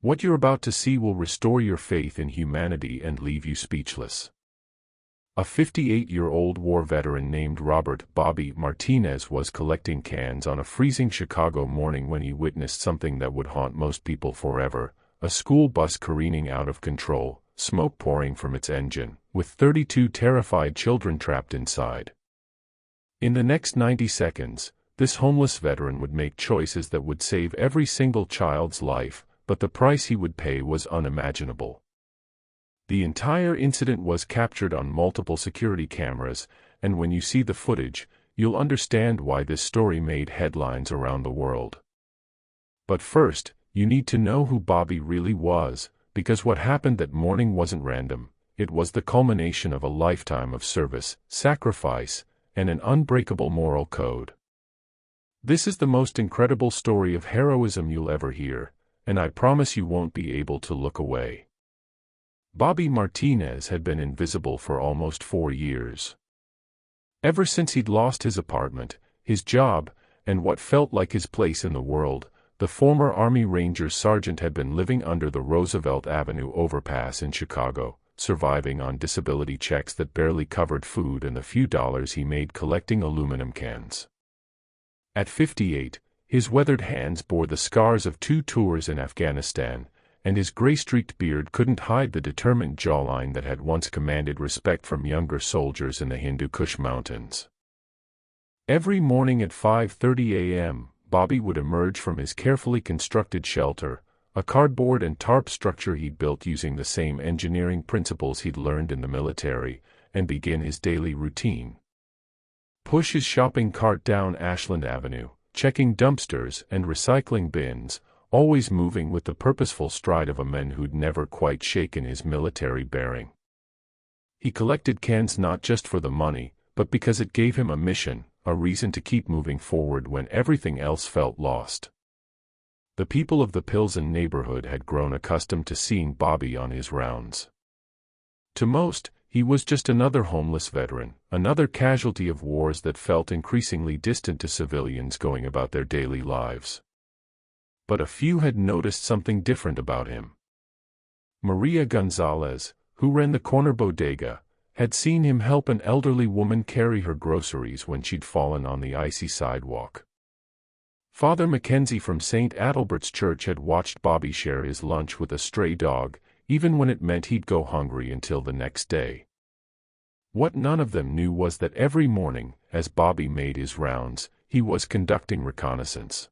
What you're about to see will restore your faith in humanity and leave you speechless. A 58-year-old war veteran named Robert Bobby Martinez was collecting cans on a freezing Chicago morning when he witnessed something that would haunt most people forever: a school bus careening out of control, smoke pouring from its engine, with 32 terrified children trapped inside. In the next 90 seconds, this homeless veteran would make choices that would save every single child's life, but the price he would pay was unimaginable. The entire incident was captured on multiple security cameras, and when you see the footage, you'll understand why this story made headlines around the world. But first, you need to know who Bobby really was, because what happened that morning wasn't random. It was the culmination of a lifetime of service, sacrifice, and an unbreakable moral code. This is the most incredible story of heroism you'll ever hear, and I promise you won't be able to look away. Bobby Martinez had been invisible for almost 4 years. Ever since he'd lost his apartment, his job, and what felt like his place in the world, the former Army Ranger sergeant had been living under the Roosevelt Avenue overpass in Chicago, surviving on disability checks that barely covered food and the few dollars he made collecting aluminum cans. At 58, his weathered hands bore the scars of 2 tours in Afghanistan, and his gray-streaked beard couldn't hide the determined jawline that had once commanded respect from younger soldiers in the Hindu Kush Mountains. Every morning at 5:30 a.m., Bobby would emerge from his carefully constructed shelter, a cardboard and tarp structure he'd built using the same engineering principles he'd learned in the military, and begin his daily routine. Push his shopping cart down Ashland Avenue, checking dumpsters and recycling bins, always moving with the purposeful stride of a man who'd never quite shaken his military bearing. He collected cans not just for the money, but because it gave him a mission, a reason to keep moving forward when everything else felt lost. The people of the Pilsen neighborhood had grown accustomed to seeing Bobby on his rounds. To most, he was just another homeless veteran, another casualty of wars that felt increasingly distant to civilians going about their daily lives. But a few had noticed something different about him. Maria Gonzalez, who ran the corner bodega, had seen him help an elderly woman carry her groceries when she'd fallen on the icy sidewalk. Father Mackenzie from St. Adalbert's Church had watched Bobby share his lunch with a stray dog, even when it meant he'd go hungry until the next day. What none of them knew was that every morning, as Bobby made his rounds, he was conducting reconnaissance.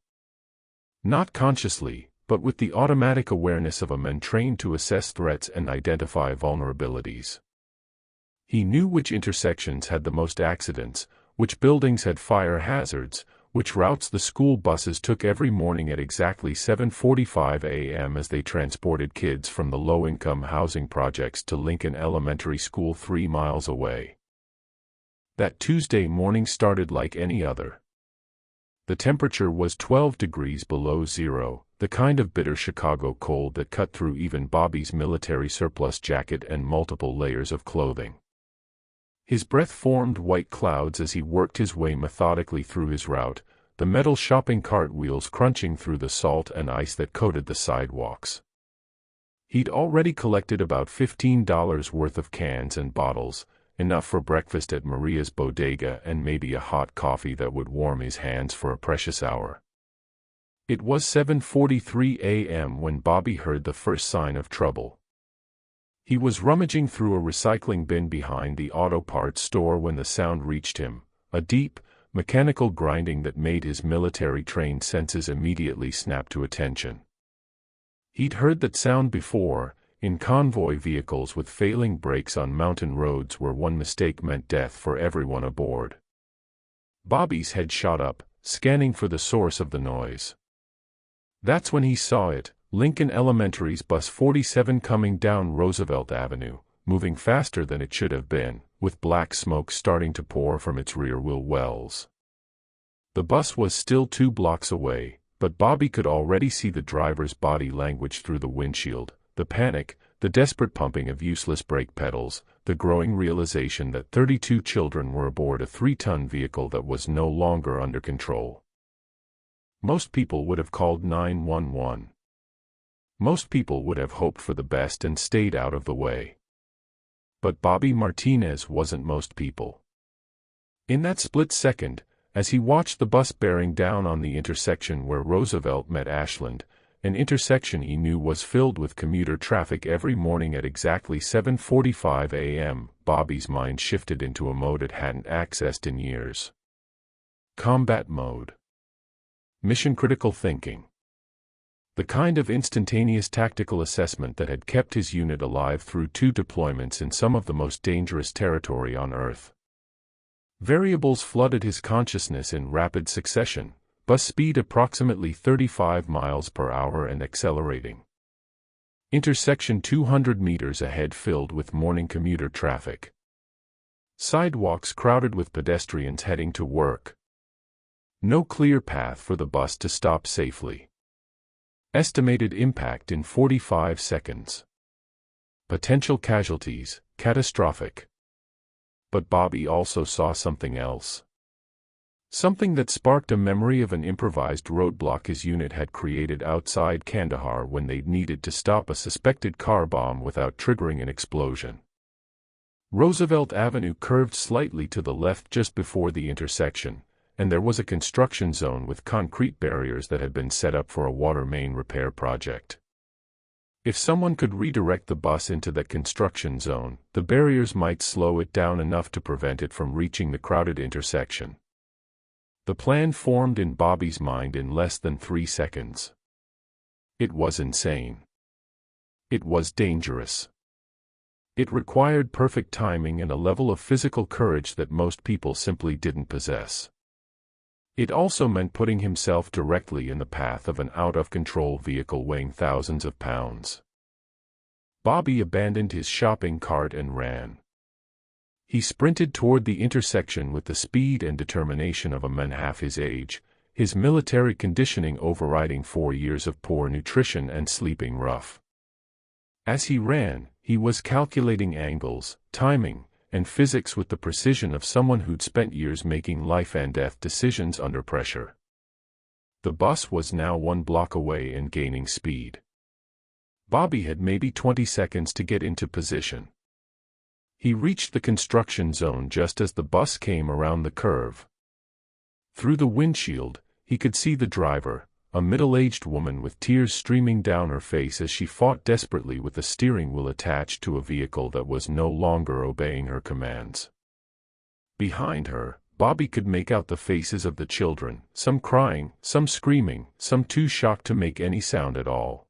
Not consciously, but with the automatic awareness of a man trained to assess threats and identify vulnerabilities. He knew which intersections had the most accidents, which buildings had fire hazards, which routes the school buses took every morning at exactly 7:45 a.m. as they transported kids from the low-income housing projects to Lincoln Elementary School 3 miles away. That Tuesday morning started like any other. The temperature was 12 degrees below zero, the kind of bitter Chicago cold that cut through even Bobby's military surplus jacket and multiple layers of clothing. His breath formed white clouds as he worked his way methodically through his route, the metal shopping cart wheels crunching through the salt and ice that coated the sidewalks. He'd already collected about $15 worth of cans and bottles, enough for breakfast at Maria's bodega and maybe a hot coffee that would warm his hands for a precious hour. It was 7:43 a.m. when Bobby heard the first sign of trouble. He was rummaging through a recycling bin behind the auto parts store when the sound reached him, a deep, mechanical grinding that made his military-trained senses immediately snap to attention. He'd heard that sound before, in convoy vehicles with failing brakes on mountain roads where one mistake meant death for everyone aboard. Bobby's head shot up, scanning for the source of the noise. That's when he saw it. Lincoln Elementary's bus 47 coming down Roosevelt Avenue, moving faster than it should have been, with black smoke starting to pour from its rear wheel wells. The bus was still 2 blocks away, but Bobby could already see the driver's body language through the windshield, the panic, the desperate pumping of useless brake pedals, the growing realization that 32 children were aboard a 3-ton vehicle that was no longer under control. Most people would have called 911. Most people would have hoped for the best and stayed out of the way. But Bobby Martinez wasn't most people. In that split second, as he watched the bus bearing down on the intersection where Roosevelt met Ashland, an intersection he knew was filled with commuter traffic every morning at exactly 7:45 a.m., Bobby's mind shifted into a mode it hadn't accessed in years. Combat mode. Mission-critical thinking. The kind of instantaneous tactical assessment that had kept his unit alive through 2 deployments in some of the most dangerous territory on Earth. Variables flooded his consciousness in rapid succession: bus speed approximately 35 miles per hour and accelerating. Intersection 200 meters ahead filled with morning commuter traffic. Sidewalks crowded with pedestrians heading to work. No clear path for the bus to stop safely. Estimated impact in 45 seconds. Potential casualties, catastrophic. But Bobby also saw something else. Something that sparked a memory of an improvised roadblock his unit had created outside Kandahar when they needed to stop a suspected car bomb without triggering an explosion. Roosevelt Avenue curved slightly to the left just before the intersection, and there was a construction zone with concrete barriers that had been set up for a water main repair project. If someone could redirect the bus into that construction zone, the barriers might slow it down enough to prevent it from reaching the crowded intersection. The plan formed in Bobby's mind in less than 3 seconds. It was insane. It was dangerous. It required perfect timing and a level of physical courage that most people simply didn't possess. It also meant putting himself directly in the path of an out-of-control vehicle weighing thousands of pounds. Bobby abandoned his shopping cart and ran. He sprinted toward the intersection with the speed and determination of a man half his age, his military conditioning overriding 4 years of poor nutrition and sleeping rough. As he ran, he was calculating angles, timing, and physics with the precision of someone who'd spent years making life-and-death decisions under pressure. The bus was now 1 block away and gaining speed. Bobby had maybe 20 seconds to get into position. He reached the construction zone just as the bus came around the curve. Through the windshield, he could see the driver, a middle-aged woman with tears streaming down her face as she fought desperately with the steering wheel attached to a vehicle that was no longer obeying her commands. Behind her, Bobby could make out the faces of the children, some crying, some screaming, some too shocked to make any sound at all.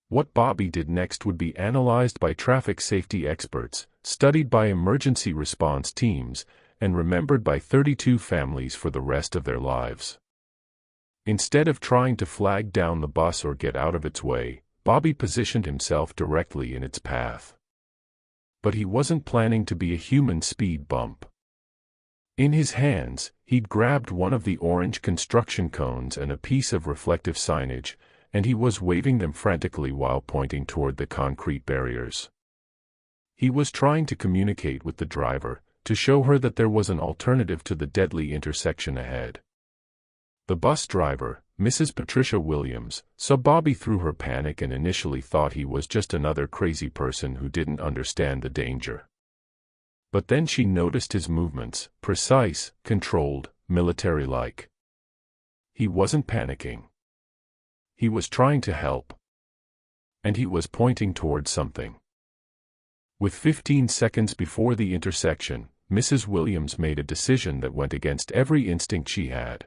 What Bobby did next would be analyzed by traffic safety experts, studied by emergency response teams, and remembered by 32 families for the rest of their lives. Instead of trying to flag down the bus or get out of its way, Bobby positioned himself directly in its path. But he wasn't planning to be a human speed bump. In his hands, he'd grabbed one of the orange construction cones and a piece of reflective signage, and he was waving them frantically while pointing toward the concrete barriers. He was trying to communicate with the driver, to show her that there was an alternative to the deadly intersection ahead. The bus driver, Mrs. Patricia Williams, saw Bobby through her panic and initially thought he was just another crazy person who didn't understand the danger. But then she noticed his movements, precise, controlled, military-like. He wasn't panicking. He was trying to help. And he was pointing toward something. With 15 seconds before the intersection, Mrs. Williams made a decision that went against every instinct she had.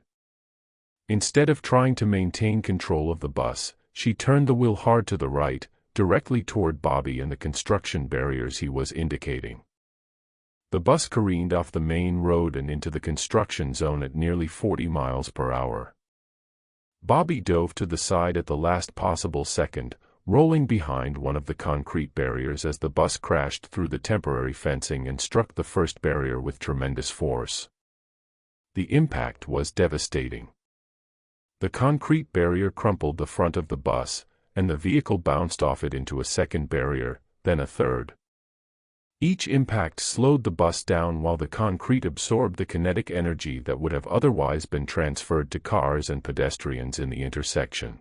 Instead of trying to maintain control of the bus, she turned the wheel hard to the right, directly toward Bobby and the construction barriers he was indicating. The bus careened off the main road and into the construction zone at nearly 40 miles per hour. Bobby dove to the side at the last possible second, rolling behind one of the concrete barriers as the bus crashed through the temporary fencing and struck the first barrier with tremendous force. The impact was devastating. The concrete barrier crumpled the front of the bus, and the vehicle bounced off it into a second barrier, then a third. Each impact slowed the bus down while the concrete absorbed the kinetic energy that would have otherwise been transferred to cars and pedestrians in the intersection.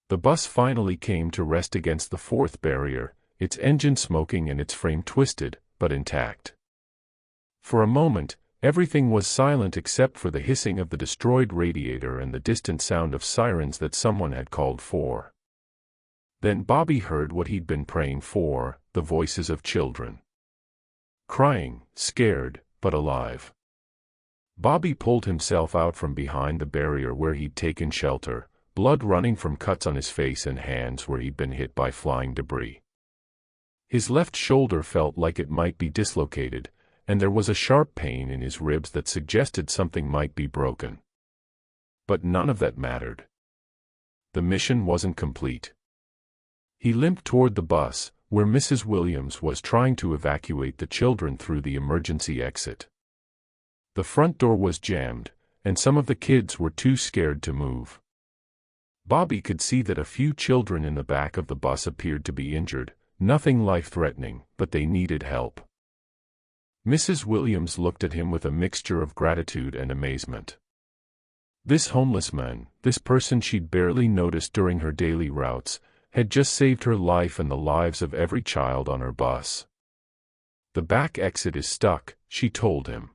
The bus finally came to rest against the fourth barrier, its engine smoking and its frame twisted, but intact. For a moment, everything was silent except for the hissing of the destroyed radiator and the distant sound of sirens that someone had called for. Then Bobby heard what he'd been praying for, the voices of children. Crying, scared, but alive. Bobby pulled himself out from behind the barrier where he'd taken shelter, blood running from cuts on his face and hands where he'd been hit by flying debris. His left shoulder felt like it might be dislocated, and there was a sharp pain in his ribs that suggested something might be broken. But none of that mattered. The mission wasn't complete. He limped toward the bus, where Mrs. Williams was trying to evacuate the children through the emergency exit. The front door was jammed, and some of the kids were too scared to move. Bobby could see that a few children in the back of the bus appeared to be injured, nothing life-threatening, but they needed help. Mrs. Williams looked at him with a mixture of gratitude and amazement. This homeless man, this person she'd barely noticed during her daily routes, had just saved her life and the lives of every child on her bus. "The back exit is stuck," she told him.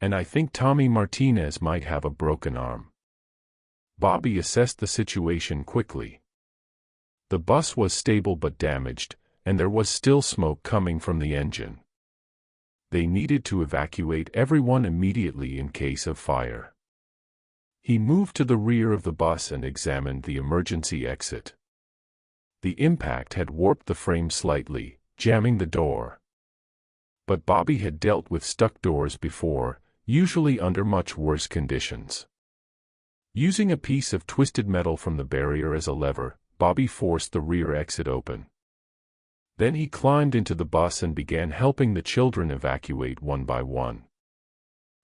"And I think Tommy Martinez might have a broken arm." Bobby assessed the situation quickly. The bus was stable but damaged, and there was still smoke coming from the engine. They needed to evacuate everyone immediately in case of fire. He moved to the rear of the bus and examined the emergency exit. The impact had warped the frame slightly, jamming the door. But Bobby had dealt with stuck doors before, usually under much worse conditions. Using a piece of twisted metal from the barrier as a lever, Bobby forced the rear exit open. Then he climbed into the bus and began helping the children evacuate one by one.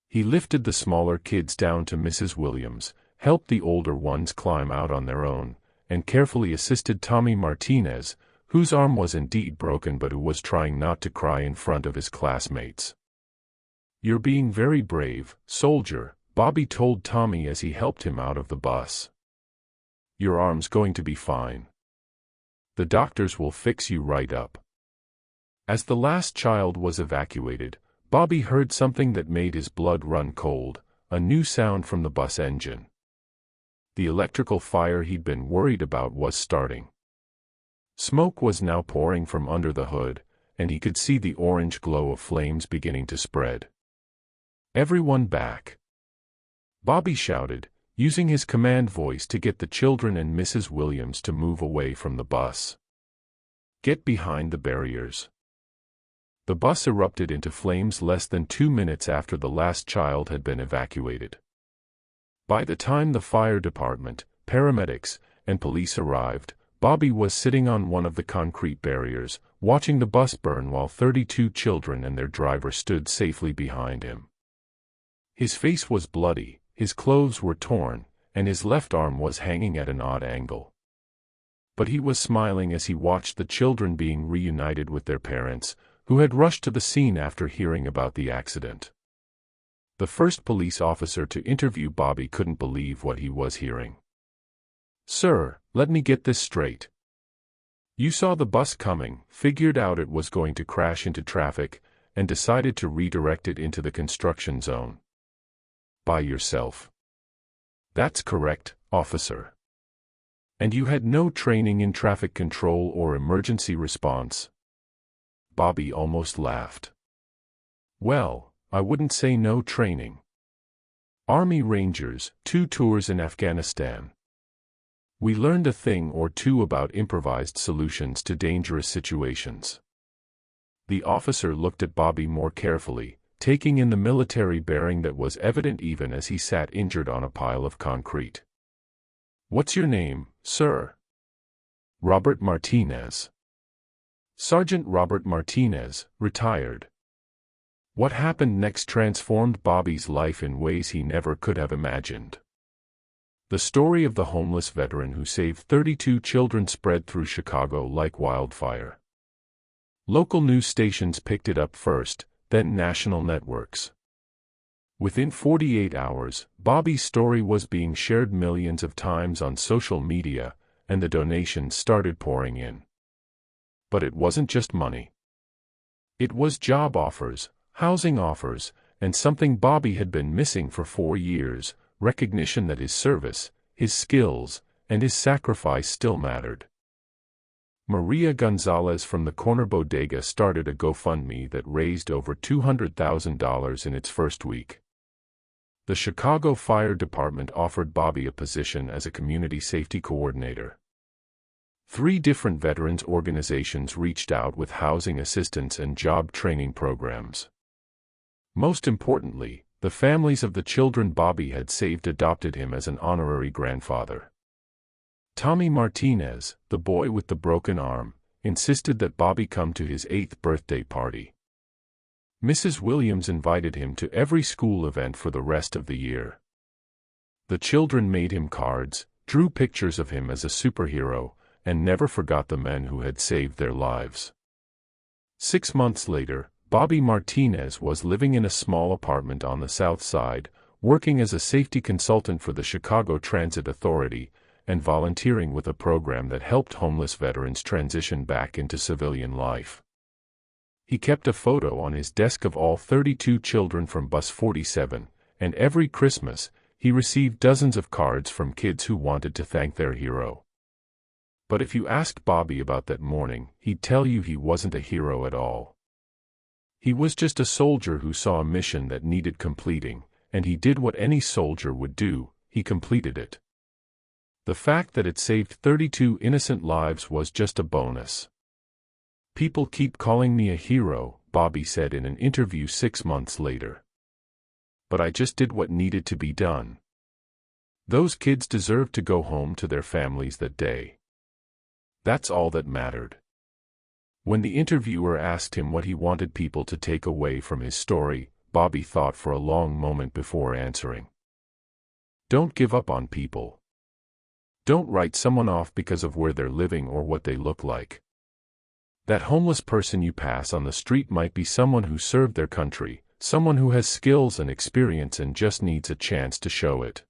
He lifted the smaller kids down to Mrs. Williams, helped the older ones climb out on their own, and carefully assisted Tommy Martinez, whose arm was indeed broken but who was trying not to cry in front of his classmates. "You're being very brave, soldier," Bobby told Tommy as he helped him out of the bus. "Your arm's going to be fine. The doctors will fix you right up." As the last child was evacuated, Bobby heard something that made his blood run cold, a new sound from the bus engine. The electrical fire he'd been worried about was starting. Smoke was now pouring from under the hood, and he could see the orange glow of flames beginning to spread. "Everyone back!" Bobby shouted, using his command voice to get the children and Mrs. Williams to move away from the bus. "Get behind the barriers." The bus erupted into flames less than 2 minutes after the last child had been evacuated. By the time the fire department, paramedics, and police arrived, Bobby was sitting on one of the concrete barriers, watching the bus burn while 32 children and their driver stood safely behind him. His face was bloody, his clothes were torn, and his left arm was hanging at an odd angle. But he was smiling as he watched the children being reunited with their parents, who had rushed to the scene after hearing about the accident. The first police officer to interview Bobby couldn't believe what he was hearing. "Sir, let me get this straight. You saw the bus coming, figured out it was going to crash into traffic, and decided to redirect it into the construction zone. By yourself." "That's correct, officer." "And you had no training in traffic control or emergency response?" Bobby almost laughed. "Well, I wouldn't say no training. Army Rangers, 2 tours in Afghanistan. We learned a thing or two about improvised solutions to dangerous situations." The officer looked at Bobby more carefully, taking in the military bearing that was evident even as he sat injured on a pile of concrete. "What's your name, sir?" "Robert Martinez." "Sergeant Robert Martinez, retired." What happened next transformed Bobby's life in ways he never could have imagined. The story of the homeless veteran who saved 32 children spread through Chicago like wildfire. Local news stations picked it up first, then national networks. Within 48 hours, Bobby's story was being shared millions of times on social media, and the donations started pouring in. But it wasn't just money. It was job offers, housing offers, and something Bobby had been missing for 4 years, recognition that his service, his skills, and his sacrifice still mattered. Maria Gonzalez from the corner bodega started a GoFundMe that raised over $200,000 in its first week. The Chicago Fire Department offered Bobby a position as a community safety coordinator. 3 different veterans organizations reached out with housing assistance and job training programs. Most importantly, the families of the children Bobby had saved adopted him as an honorary grandfather. Tommy Martinez, the boy with the broken arm, insisted that Bobby come to his 8th birthday party. Mrs. Williams invited him to every school event for the rest of the year. The children made him cards, drew pictures of him as a superhero, and never forgot the men who had saved their lives. 6 months later, Bobby Martinez was living in a small apartment on the South Side, working as a safety consultant for the Chicago Transit Authority, and volunteering with a program that helped homeless veterans transition back into civilian life. He kept a photo on his desk of all 32 children from Bus 47, and every Christmas, he received dozens of cards from kids who wanted to thank their hero. But if you asked Bobby about that morning, he'd tell you he wasn't a hero at all. He was just a soldier who saw a mission that needed completing, and he did what any soldier would do, he completed it. The fact that it saved 32 innocent lives was just a bonus. "People keep calling me a hero," Bobby said in an interview 6 months later. "But I just did what needed to be done. Those kids deserved to go home to their families that day. That's all that mattered." When the interviewer asked him what he wanted people to take away from his story, Bobby thought for a long moment before answering. "Don't give up on people. Don't write someone off because of where they're living or what they look like. That homeless person you pass on the street might be someone who served their country, someone who has skills and experience and just needs a chance to show it.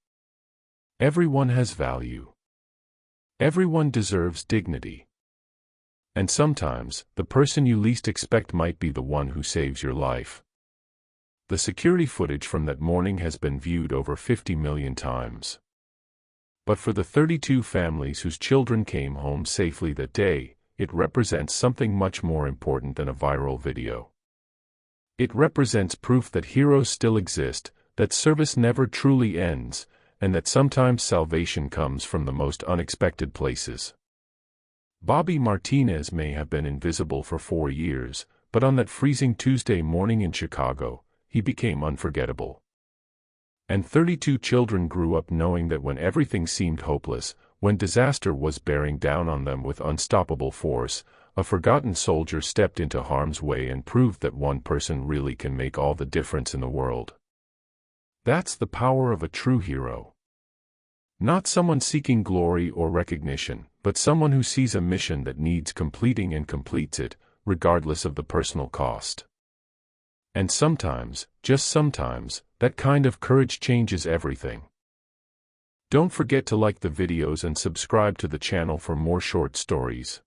Everyone has value. Everyone deserves dignity. And sometimes, the person you least expect might be the one who saves your life." The security footage from that morning has been viewed over 50 million times. But for the 32 families whose children came home safely that day, it represents something much more important than a viral video. It represents proof that heroes still exist, that service never truly ends, and that sometimes salvation comes from the most unexpected places. Bobby Martinez may have been invisible for 4 years, but on that freezing Tuesday morning in Chicago, he became unforgettable. And 32 children grew up knowing that when everything seemed hopeless, when disaster was bearing down on them with unstoppable force, a forgotten soldier stepped into harm's way and proved that one person really can make all the difference in the world. That's the power of a true hero. Not someone seeking glory or recognition, but someone who sees a mission that needs completing and completes it, regardless of the personal cost. And sometimes, just sometimes, that kind of courage changes everything. Don't forget to like the videos and subscribe to the channel for more short stories.